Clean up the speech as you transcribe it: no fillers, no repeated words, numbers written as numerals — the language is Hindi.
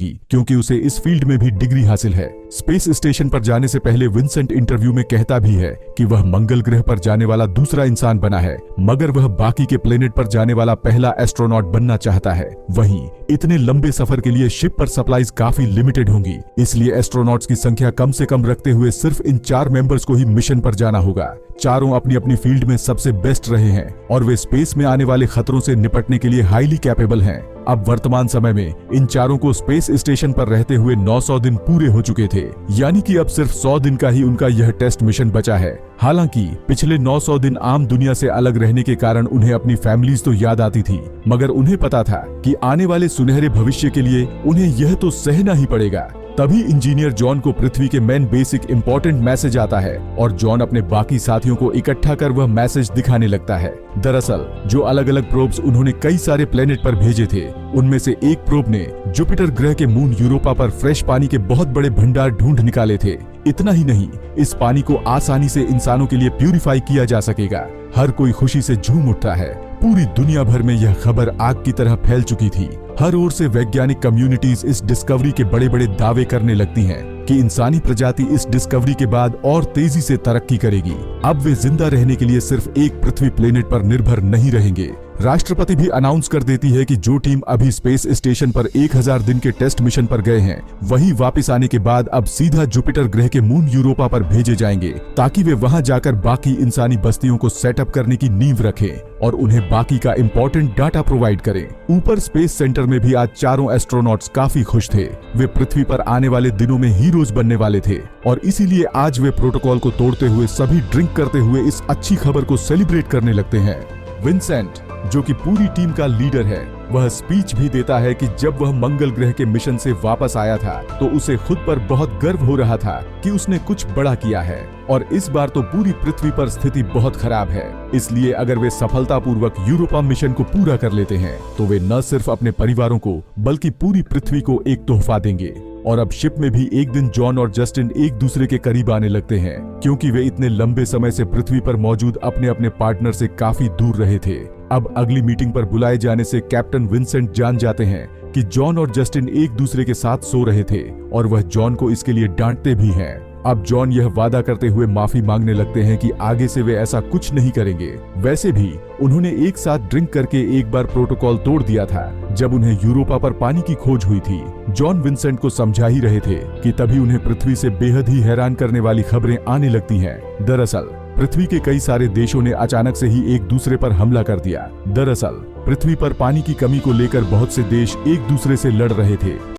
होगी क्योंकि उसे इस फील्ड में भी डिग्री हासिल है। स्पेस स्टेशन पर जाने से पहले विंसेंट इंटरव्यू में कहता भी है कि वह मंगल ग्रह पर जाने वाला दूसरा इंसान बना है, मगर वह बाकी के प्लेनेट पर जाने वाला पहला एस्ट्रोनॉट बनना चाहता है। वहीं इतने लंबे सफर के लिए शिप पर सप्लाईज काफी लिमिटेड होंगी, इसलिए एस्ट्रोनॉट्स की संख्या कम से कम रखते हुए सिर्फ इन 4 मेंबर्स को ही मिशन पर जाना होगा। चारों अपनी अपनी फील्ड में सबसे बेस्ट रहे हैं और वे स्पेस में आने वाले खतरों से निपटने के लिए हाईली कैपेबल हैं। अब वर्तमान समय में इन चारों को स्पेस स्टेशन पर रहते हुए 900 दिन पूरे हो चुके थे, यानी कि अब सिर्फ 100 दिन का ही उनका यह टेस्ट मिशन बचा है। हालांकि पिछले 900 दिन आम दुनिया से अलग रहने के कारण उन्हें अपनी फैमिलीज तो याद आती थी, मगर उन्हें पता था कि आने वाले सुनहरे भविष्य के लिए उन्हें यह तो सहना ही पड़ेगा। तभी इंजीनियर जॉन को पृथ्वी के मेन बेसिक इंपॉर्टेंट मैसेज आता है और जॉन अपने बाकी साथियों को इकट्ठा कर वह मैसेज दिखाने लगता है। दरअसल जो अलग अलग प्रोब्स उन्होंने कई सारे प्लेनेट पर भेजे थे, उनमें से एक प्रोब ने जुपिटर ग्रह के मून यूरोपा पर फ्रेश पानी के बहुत बड़े भंडार ढूंढ निकाले थे। इतना ही नहीं, इस पानी को आसानी से इंसानों के लिए प्यूरिफाई किया जा सकेगा। हर कोई खुशी से झूम उठता है। पूरी दुनिया भर में यह खबर आग की तरह फैल चुकी थी। हर ओर से वैज्ञानिक कम्युनिटीज इस डिस्कवरी के बड़े बड़े दावे करने लगती हैं कि इंसानी प्रजाति इस डिस्कवरी के बाद और तेजी से तरक्की करेगी। अब वे जिंदा रहने के लिए सिर्फ एक पृथ्वी प्लेनेट पर निर्भर नहीं रहेंगे। राष्ट्रपति भी अनाउंस कर देती है कि जो टीम अभी स्पेस स्टेशन पर 1000 दिन के टेस्ट मिशन पर गए हैं, वही वापस आने के बाद अब सीधा जुपिटर ग्रह के मून यूरोपा पर भेजे जाएंगे, ताकि वे वहां जाकर बाकी इंसानी बस्तियों को सेटअप करने की नींव रखें और उन्हें बाकी का इंपॉर्टेंट डाटा प्रोवाइड करें। ऊपर स्पेस सेंटर में भी आज चारों एस्ट्रोनॉट्स काफी खुश थे। वे पृथ्वी पर आने वाले दिनों में हीरोज बनने वाले थे और इसीलिए आज वे प्रोटोकॉल को तोड़ते हुए सभी ड्रिंक करते हुए इस अच्छी खबर को सेलिब्रेट करने लगते हैं। विंसेंट, जो कि पूरी टीम का लीडर है, वह स्पीच भी देता है कि जब वह मंगल ग्रह के मिशन से वापस आया था तो उसे खुद पर बहुत गर्व हो रहा था कि उसने कुछ बड़ा किया है और इस बार तो पूरी पृथ्वी पर स्थिति बहुत खराब है। इसलिए अगर वे सफलतापूर्वक यूरोपा मिशन को पूरा कर लेते हैं तो वे न सिर्फ अपने परिवारों को बल्कि पूरी पृथ्वी को एक तोहफा देंगे। और अब शिप में भी एक दिन जॉन और जस्टिन एक दूसरे के करीब आने लगते हैं, क्योंकि वे इतने लंबे समय से पृथ्वी पर मौजूद अपने अपने पार्टनर से काफी दूर रहे थे। अब अगली मीटिंग पर बुलाए जाने से कैप्टन विंसेंट जान जाते हैं कि जॉन और जस्टिन एक दूसरे के साथ सो रहे थे और वह जॉन को इसके लिए डांटते भी हैं। अब जॉन यह वादा करते हुए माफी मांगने लगते हैं कि आगे से वे ऐसा कुछ नहीं करेंगे। वैसे भी उन्होंने एक साथ ड्रिंक करके एक बार प्रोटोकॉल तोड़ दिया था जब उन्हें यूरोपा पर पानी की खोज हुई थी। जॉन विंसेंट को समझा ही रहे थे कि तभी उन्हें पृथ्वी से बेहद ही हैरान करने वाली खबरें आने लगती हैं। दरअसल पृथ्वी के कई सारे देशों ने अचानक से ही एक दूसरे पर हमला कर दिया। दरअसल पृथ्वी पर पानी की कमी को लेकर बहुत से देश एक दूसरे से लड़ रहे थे।